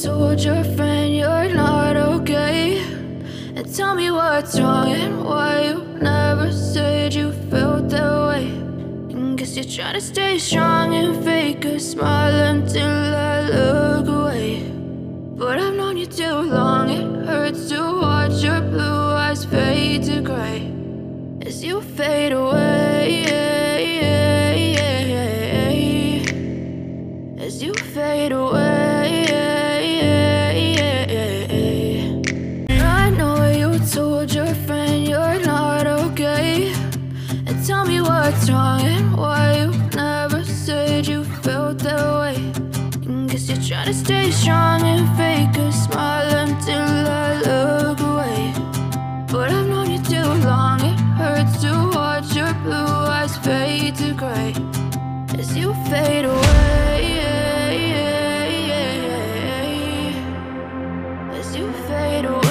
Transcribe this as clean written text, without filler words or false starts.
told your friend you're not okay, and tell me what's wrong and why you never said you felt that way. And guess you're trying to stay strong and fake a smile until I look away. But I've known you too long, it hurts to watch your blue eyes fade to gray as you fade away, as you fade away. I know you told your friend you're not okay, and tell me what's wrong and why you never said you felt that way. And guess you're trying to stay strong and fake a smile until I look away. But I've known you too long, it hurts to watch your blue eyes fade to gray as you fade away, as you fade away.